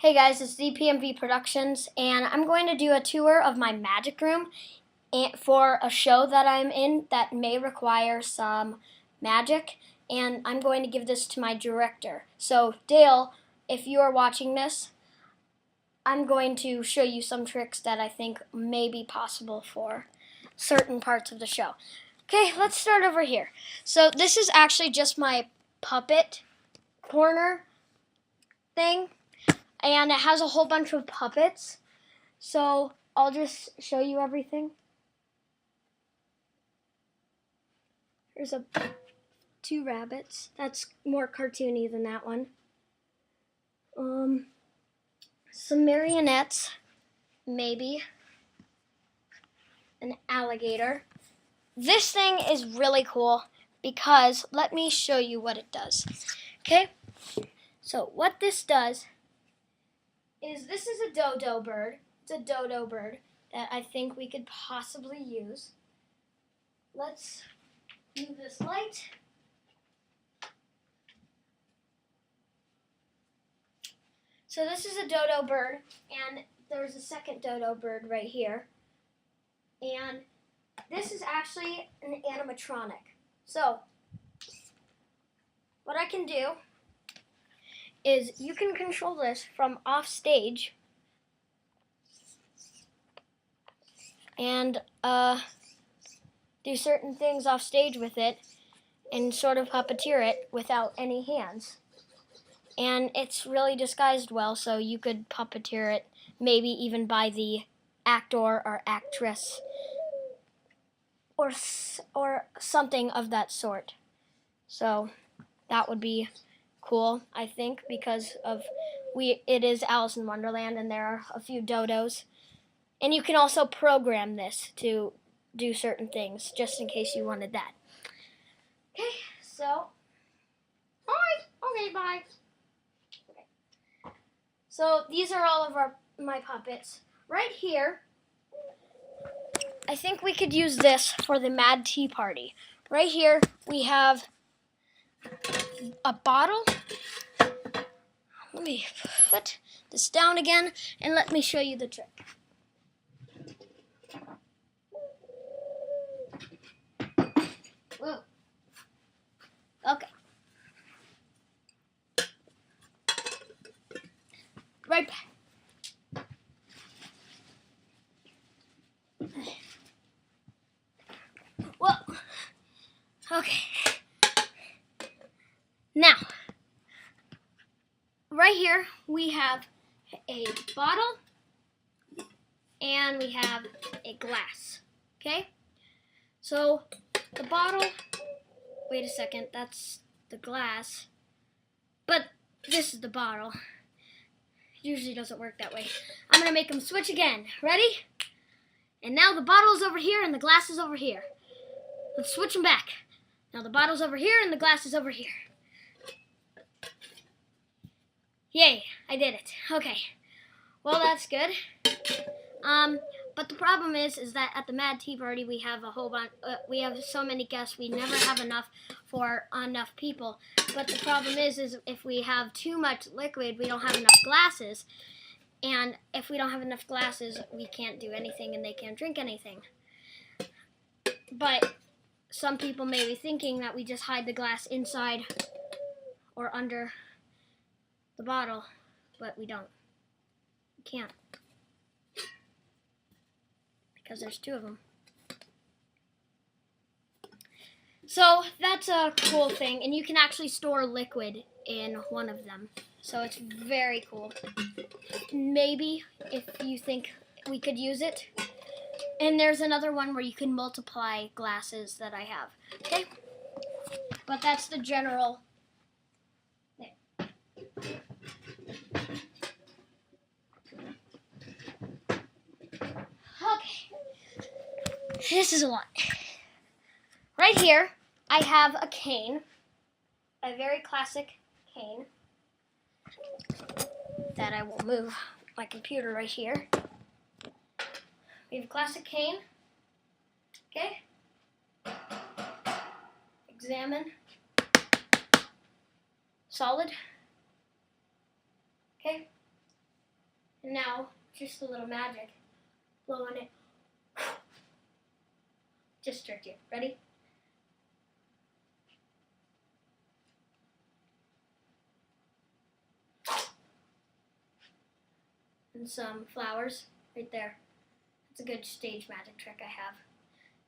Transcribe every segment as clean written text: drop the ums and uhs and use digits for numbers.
Hey guys, it's DPMV Productions, and I'm going to do a tour of my magic room for a show that I'm in that may require some magic, and I'm going to give this to my director. So Dale, if you are watching this, I'm going to show you some tricks that I think may be possible for certain parts of the show. Okay, let's start over here. So this is actually just my puppet corner thing. And it has a whole bunch of puppets. So I'll just show you everything. There's two rabbits. That's more cartoony than that one. Some marionettes, maybe. An alligator. This thing is really cool because let me show you what it does. Okay? So what this does is this is a dodo bird. It's a dodo bird that I think we could possibly use. Let's move this light. So this is a dodo bird, and there's a second dodo bird right here. And this is actually an animatronic. So what I can do is you can control this from off stage and do certain things off stage with it and sort of puppeteer it without any hands. And it's really disguised well, so you could puppeteer it maybe even by the actor or actress or something of that sort. So that would be cool, I think, because it is Alice in Wonderland and there are a few dodos. And you can also program this to do certain things, just in case you wanted that. Okay, so okay, bye. Okay. So these are all of my puppets. Right here, I think we could use this for the Mad Tea Party. Right here we have a bottle. Let me put this down again and let me show you the trick. Whoa. Okay. Right back. Whoa. Okay. Now, right here we have a bottle and we have a glass. Okay? So the bottle, wait a second, that's the glass. But this is the bottle. It usually doesn't work that way. I'm gonna make them switch again. Ready? And now the bottle is over here and the glass is over here. Let's switch them back. Now the bottle's over here and the glass is over here. Yay, I did it. Okay. Well, that's good. But the problem is that at the Mad Tea Party we have a whole bunch. We have so many guests. We never have enough for enough people. But the problem is if we have too much liquid, we don't have enough glasses. And if we don't have enough glasses, we can't do anything, and they can't drink anything. But some people may be thinking that we just hide the glass inside or under the bottle, but we don't. We can't. Because there's two of them. So that's a cool thing, and you can actually store liquid in one of them. So it's very cool. Maybe if you think we could use it. And there's another one where you can multiply glasses that I have. Okay? But that's the general thing. This is a lot. Right here, I have a cane, a very classic cane, that I will move my computer right here. We have a classic cane. Okay. Examine. Solid. Okay. And now, just a little magic. Blow on it. Just tricked you. Ready? And some flowers right there. It's a good stage magic trick I have.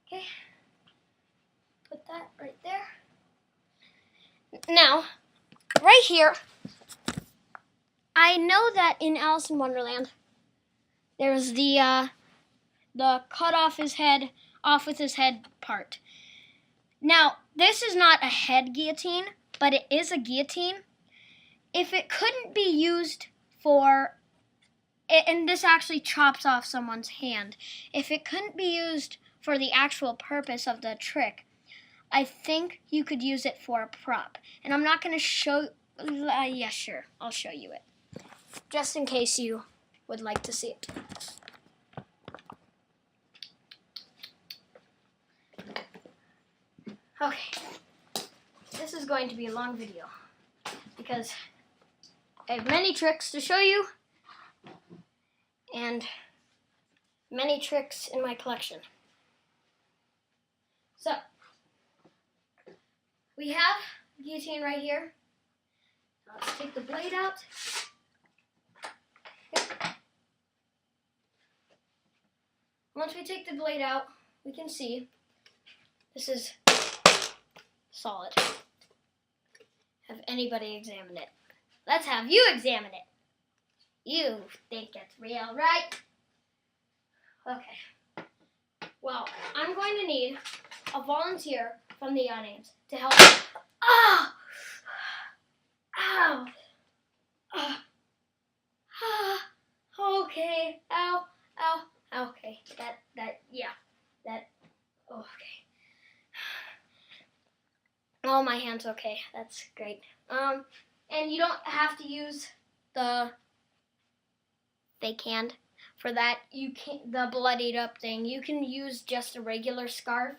Okay. Put that right there. Now, right here, I know that in Alice in Wonderland, there's the cut off with his head part. Now, this is not a head guillotine, but it is a guillotine. If it couldn't be used for, and this actually chops off someone's hand, if it couldn't be used for the actual purpose of the trick, I think you could use it for a prop. And I'm not going to show, yeah, sure, I'll show you it, just in case you would like to see it. Okay, this is going to be a long video because I have many tricks to show you and many tricks in my collection. So, we have the guillotine right here. Now let's take the blade out. Okay. Once we take the blade out, we can see this is solid. Have anybody examine it? Let's have you examine it. You think it's real, right? Okay. Well, I'm going to need a volunteer from the audience to help me. Oh! Ow! Okay. Ow. Ow. Okay. Okay. Oh, my hand's okay. That's great. And you don't have to use the fake hand for that. You can the bloodied up thing. You can use just a regular scarf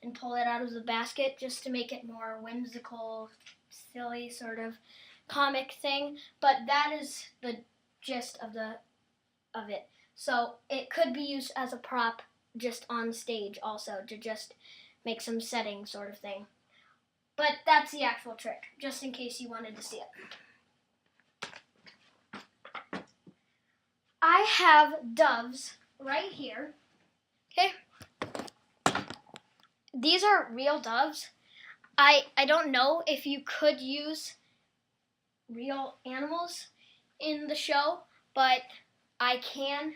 and pull it out of the basket just to make it more whimsical, silly sort of comic thing. But that is the gist of it. So it could be used as a prop just on stage also to just make some setting sort of thing. But that's the actual trick, just in case you wanted to see it. I have doves right here, okay? These are real doves. I don't know if you could use real animals in the show, but I can.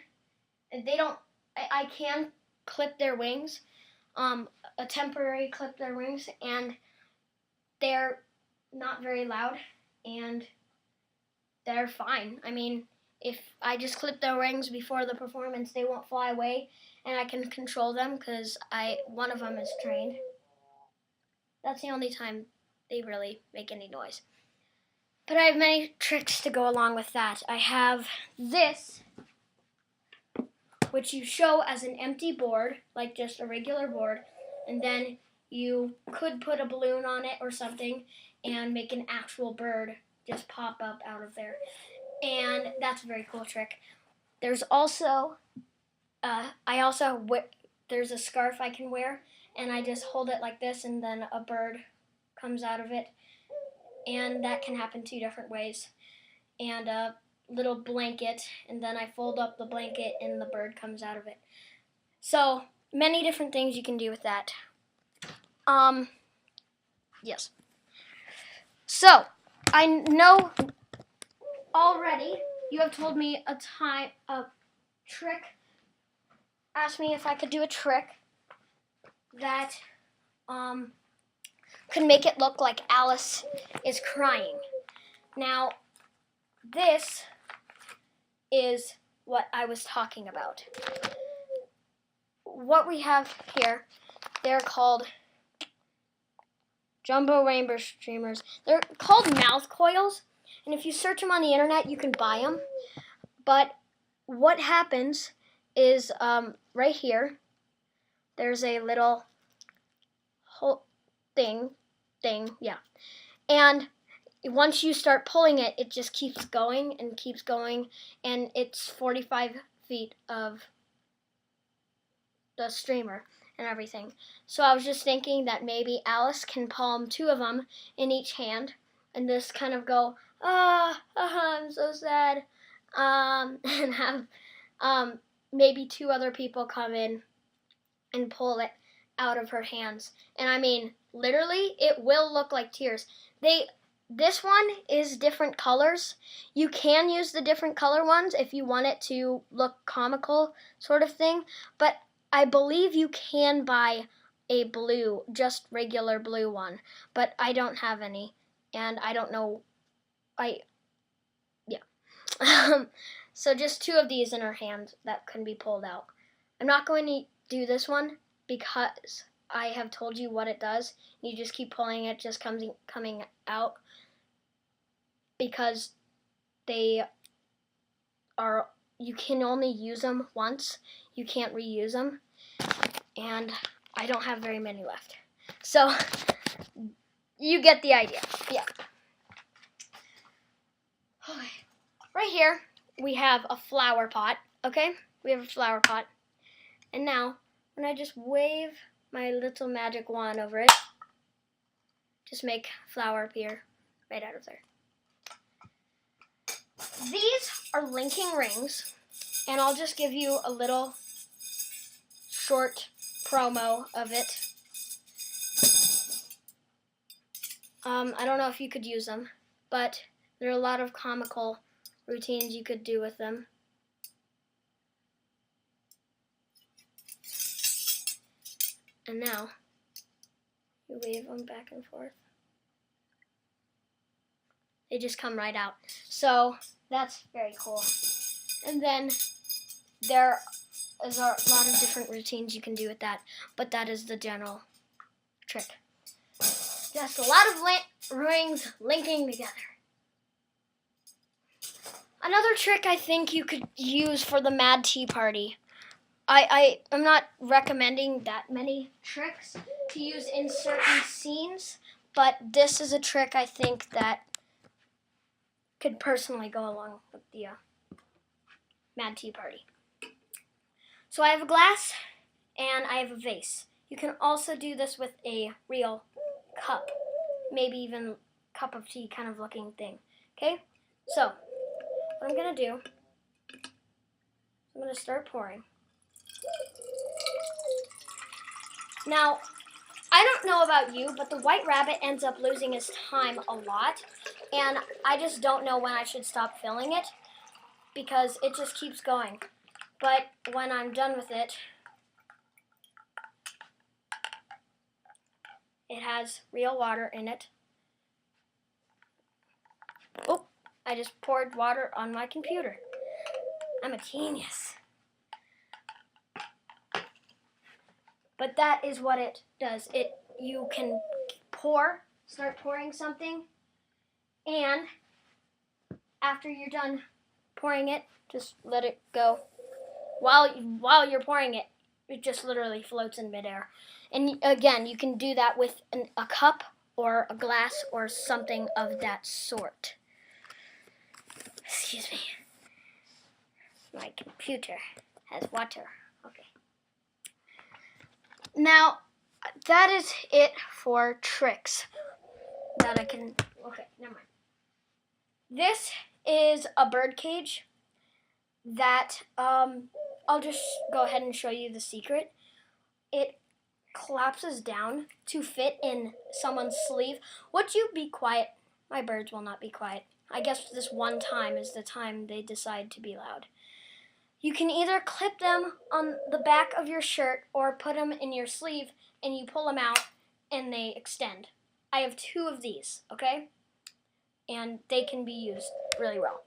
I can clip their wings, a temporary clip their wings, and they're not very loud, and they're fine. I mean, if I just clip their wings before the performance, they won't fly away, and I can control them because one of them is trained. That's the only time they really make any noise. But I have many tricks to go along with that. I have this, which you show as an empty board, like just a regular board, and then you could put a balloon on it or something and make an actual bird just pop up out of there. And that's a very cool trick. There's also, there's a scarf I can wear, and I just hold it like this and then a bird comes out of it. And that can happen 2 different ways. And a little blanket, and then I fold up the blanket and the bird comes out of it. So, many different things you can do with that. Yes. So, I know already you have told me a trick, asked me if I could do a trick that, could make it look like Alice is crying. Now, this is what I was talking about. What we have here, they're called jumbo rainbow streamers. They're called mouth coils, and if you search them on the internet, you can buy them. But what happens is, right here, there's a little hole thing, yeah. And once you start pulling it, it just keeps going, and it's 45 feet of the streamer and everything. So I was just thinking that maybe Alice can palm 2 of them in each hand and just kind of go, I'm so sad, and have maybe 2 other people come in and pull it out of her hands. And I mean, literally, it will look like tears. This one is different colors. You can use the different color ones if you want it to look comical sort of thing, but I believe you can buy a blue, just regular blue one, but I don't have any, and I don't know, so just 2 of these in her hand that can be pulled out. I'm not going to do this one because I have told you what it does. You just keep pulling it, just coming out, because they are, you can only use them once. You can't reuse them, and I don't have very many left. So you get the idea. Yeah. Okay. Right here we have a flower pot. Okay, we have a flower pot, and now when I just wave my little magic wand over it, just make flower appear right out of there. These are linking rings, and I'll just give you a little short promo of it. I don't know if you could use them, but there are a lot of comical routines you could do with them. And now, you wave them back and forth. They just come right out. So that's very cool. And then there is a lot of different routines you can do with that, but that is the general trick. Just a lot of rings linking together. Another trick I think you could use for the Mad Tea Party. I'm not recommending that many tricks to use in certain scenes, but this is a trick I think that could personally go along with the Mad Tea Party. So I have a glass and I have a vase. You can also do this with a real cup, maybe even cup of tea kind of looking thing. Okay, so what I'm gonna do, I'm gonna start pouring. Now, I don't know about you, but the white rabbit ends up losing his time a lot, and I just don't know when I should stop filling it because it just keeps going. But when I'm done with it, it has real water in it. Oh, I just poured water on my computer. I'm a genius. But that is what it does. You can start pouring something, and after you're done pouring it, just let it go. While you're pouring it, it just literally floats in midair. And again, you can do that with a cup or a glass or something of that sort. Excuse me. My computer has water. Okay. Now, that is it for tricks that I can... Okay, never mind. This is a bird cage that I'll just go ahead and show you the secret. It collapses down to fit in someone's sleeve. Would you be quiet? My birds will not be quiet. I guess this one time is the time they decide to be loud. You can either clip them on the back of your shirt or put them in your sleeve and you pull them out and they extend. I have 2 of these, okay? And they can be used really well.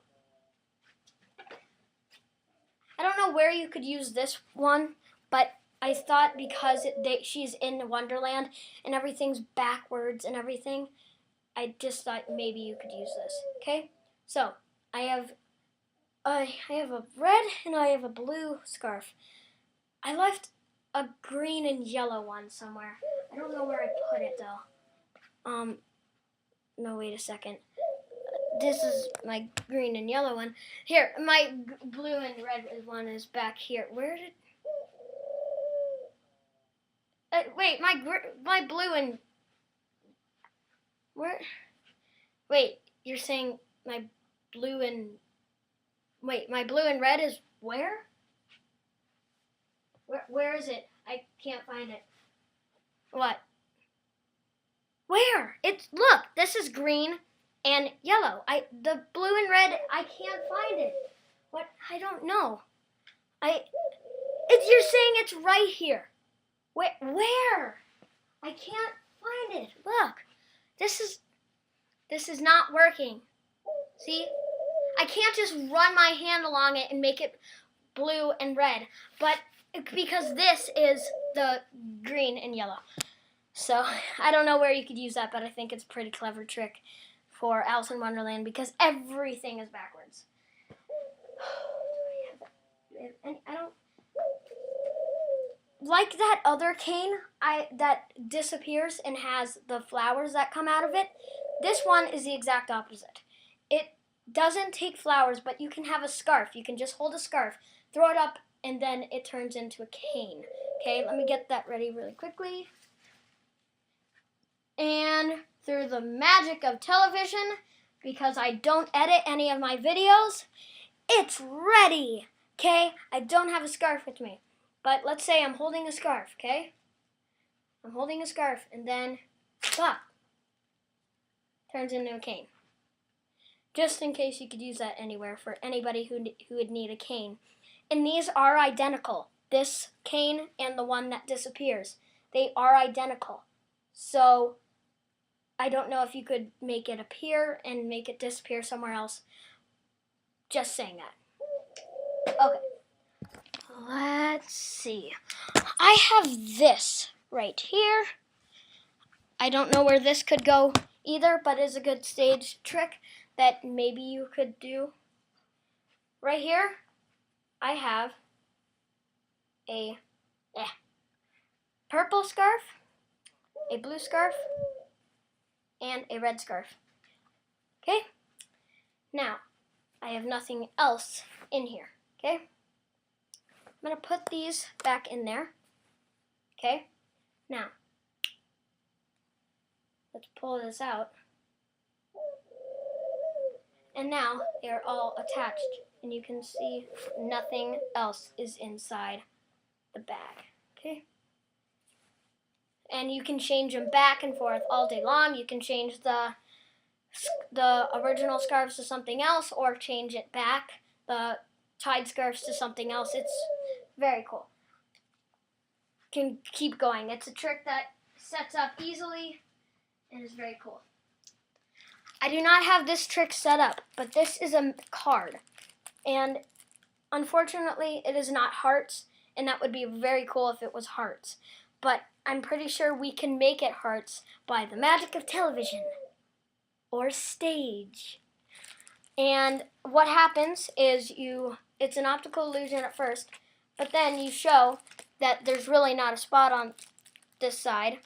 I don't know where you could use this one, but I thought because she's in Wonderland and everything's backwards and everything, I just thought maybe you could use this, okay? So, I have a red and I have a blue scarf. I left a green and yellow one somewhere. I don't know where I put it though. No, wait a second. this is my green and yellow one. Here, my blue and red one is back here. Where did... wait, my blue and... Where? Wait, you're saying my blue and... Wait, my blue and red is where? Where is it? I can't find it. What? Where? Look, this is green and yellow. The blue and red, I can't find it. What? I don't know. You're saying it's right here. Where? I can't find it. Look. This is not working. See? I can't just run my hand along it and make it blue and red, but because this is the green and yellow. So, I don't know where you could use that, but I think it's a pretty clever trick for Alice in Wonderland because everything is backwards. And I don't... Like that other cane that disappears and has the flowers that come out of it, this one is the exact opposite. It doesn't take flowers, but you can have a scarf. You can just hold a scarf, throw it up, and then it turns into a cane. Okay, let me get that ready really quickly. And through the magic of television, because I don't edit any of my videos, it's ready. Okay, I don't have a scarf with me. But let's say I'm holding a scarf, okay? I'm holding a scarf, and then, pop, turns into a cane. Just in case you could use that anywhere for anybody who would need a cane. And these are identical. This cane and the one that disappears. They are identical. So, I don't know if you could make it appear and make it disappear somewhere else. Just saying that. Okay. Let's see. I have this right here. I don't know where this could go either, but it's a good stage trick that maybe you could do. Right here, I have a purple scarf, a blue scarf, and a red scarf. Okay? Now, I have nothing else in here. Okay? I'm going to put these back in there. Okay? Now, let's pull this out. And now they are all attached, and you can see nothing else is inside the bag. Okay? And you can change them back and forth all day long. You can change the original scarves to something else, or change it back, the tied scarves to something else. It's very cool. Can keep going. It's a trick that sets up easily and is very cool. I do not have this trick set up, but this is a card. And unfortunately, it is not hearts, and that would be very cool if it was hearts. But I'm pretty sure we can make it hearts by the magic of television or stage. And what happens is it's an optical illusion at first, but then you show that there's really not a spot on this side.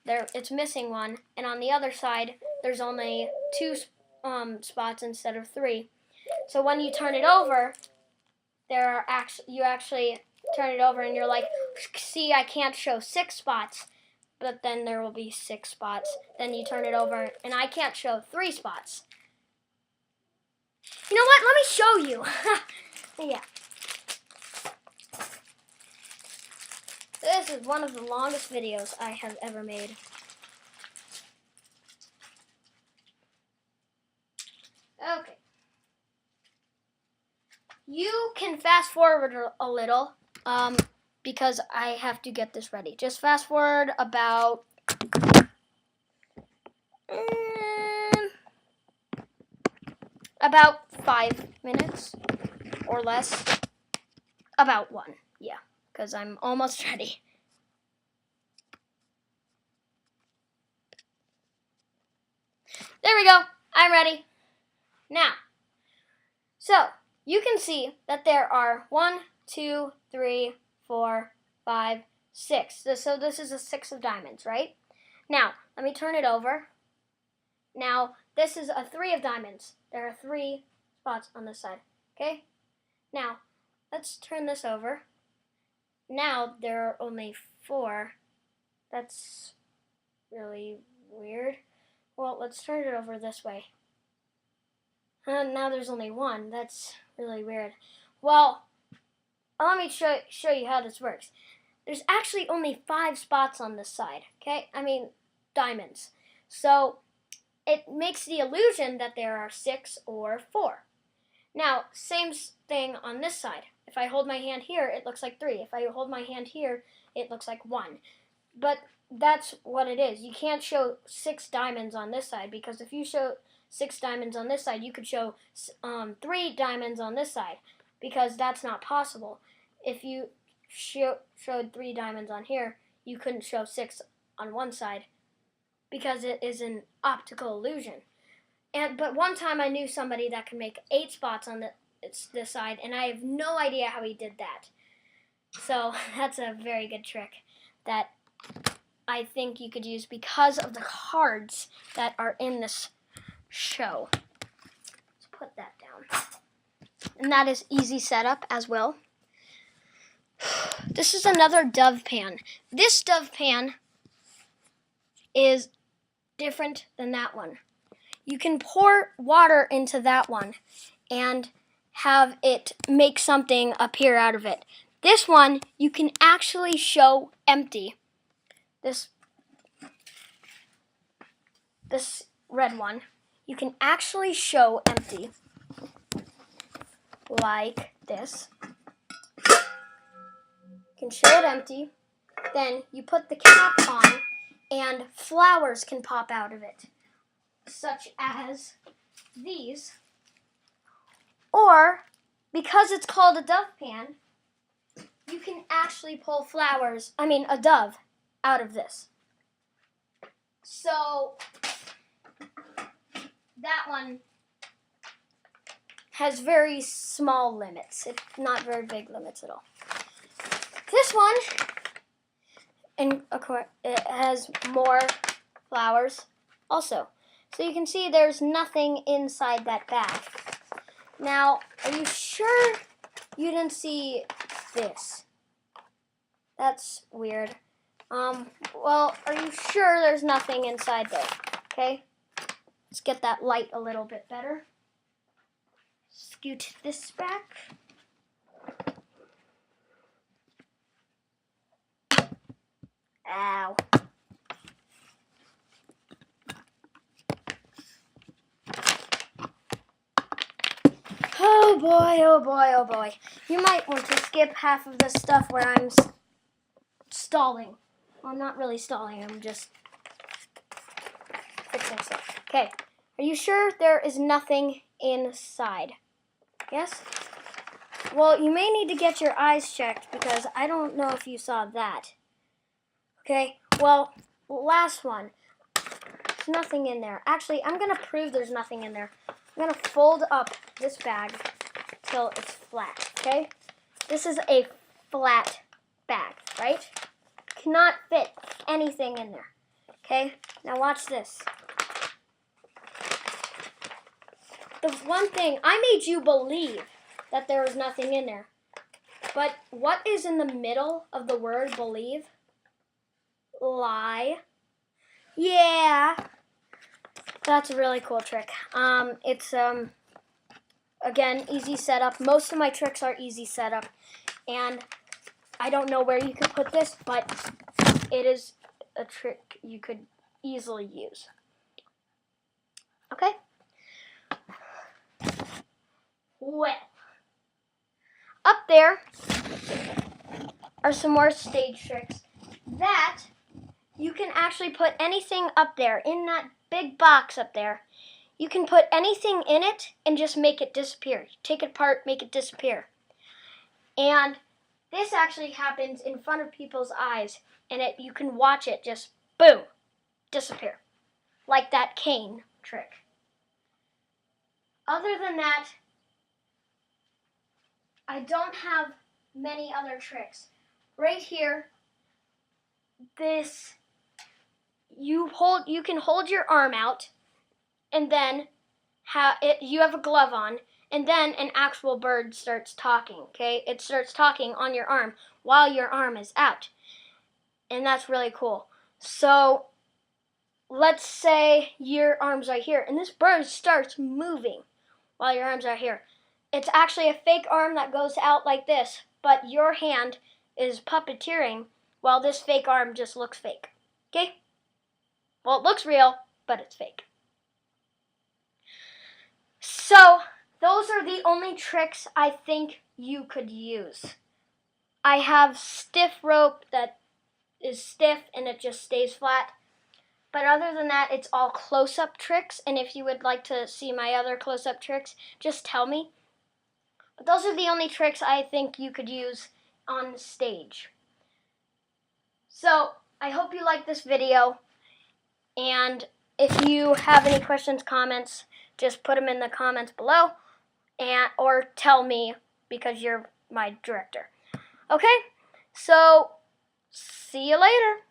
It's missing one, and on the other side, there's only 2 spots instead of 3. So when you turn it over, you actually turn it over, and you're like, see, I can't show 6 spots, but then there will be 6 spots. Then you turn it over, and I can't show 3 spots. You know what? Let me show you. Yeah. This is one of the longest videos I have ever made. Okay. You can fast forward a little, because I have to get this ready. Just fast forward about 5 minutes or less. About 1, yeah, because I'm almost ready. There we go. I'm ready. Now, so you can see that there are 1, 2, 3, 4, 5, 6. So this is a 6 of diamonds, right? Now, let me turn it over. Now, this is a 3 of diamonds. There are 3 spots on this side. Okay? Now, let's turn this over. Now there are only 4. That's really weird. Well, let's turn it over this way. Now there's only 1. That's really weird. Well, let me show you how this works. There's actually only 5 spots on this side, okay? I mean, diamonds. So it makes the illusion that there are 6 or 4. Now, same thing on this side. If I hold my hand here, it looks like 3. If I hold my hand here, it looks like 1. But that's what it is. You can't show 6 diamonds on this side, because if you show 6 diamonds on this side, you could show 3 diamonds on this side, because that's not possible. If you showed 3 diamonds on here, you couldn't show 6 on one side, because it is an optical illusion. But one time I knew somebody that could make 8 spots on this side, and I have no idea how he did that. So that's a very good trick that I think you could use because of the cards that are in this show. Let's put that down. And that is easy setup as well. This is another dove pan. This dove pan is different than that one. You can pour water into that one and have it make something appear out of it. This one, you can actually show empty. This red one, you can actually show empty. Like this. You can show it empty. Then you put the cap on and flowers can pop out of it. Such as these. Or, because it's called a dove pan, you can actually pull a dove out of this. So, that one has very small limits. It's not very big limits at all. This one, and of course, it has more flowers also. So you can see there's nothing inside that bag. Now, are you sure you didn't see this? That's weird. Well, are you sure there's nothing inside there? Okay, let's get that light a little bit better. Scoot this back. Ow. Oh boy, oh boy, oh boy. You might want to skip half of the stuff where I'm stalling. Well, I'm not really stalling, I'm just fixing stuff. Okay, are you sure there is nothing inside? Yes? Well, you may need to get your eyes checked because I don't know if you saw that. Okay, well, last one. There's nothing in there. Actually, I'm going to prove there's nothing in there. I'm going to fold up this bag till it's flat, okay? This is a flat bag, right? Cannot fit anything in there, okay? Now watch this. The one thing, I made you believe that there was nothing in there. But what is in the middle of the word believe? Lie. Yeah. That's a really cool trick. It's, again, easy setup. Most of my tricks are easy setup. And I don't know where you could put this, but it is a trick you could easily use. Okay? Well, up there are some more stage tricks that you can actually put anything up there in that big box up there. You can put anything in it and just make it disappear. Take it apart, make it disappear. And this actually happens in front of people's eyes, and you can watch it just, boom, disappear. Like that cane trick. Other than that, I don't have many other tricks. Right here, this, you can hold your arm out, and then you have a glove on, and then an actual bird starts talking, okay? It starts talking on your arm while your arm is out, and that's really cool. So let's say your arm's right here, and this bird starts moving while your arms are here. It's actually a fake arm that goes out like this, but your hand is puppeteering while this fake arm just looks fake, okay? Well, it looks real, but it's fake. So, those are the only tricks I think you could use. I have stiff rope that is stiff and it just stays flat. But other than that, it's all close-up tricks. And if you would like to see my other close-up tricks, just tell me. But those are the only tricks I think you could use on stage. So, I hope you like this video. And if you have any questions, comments, just put them in the comments below, or tell me because you're my director. Okay, so see you later.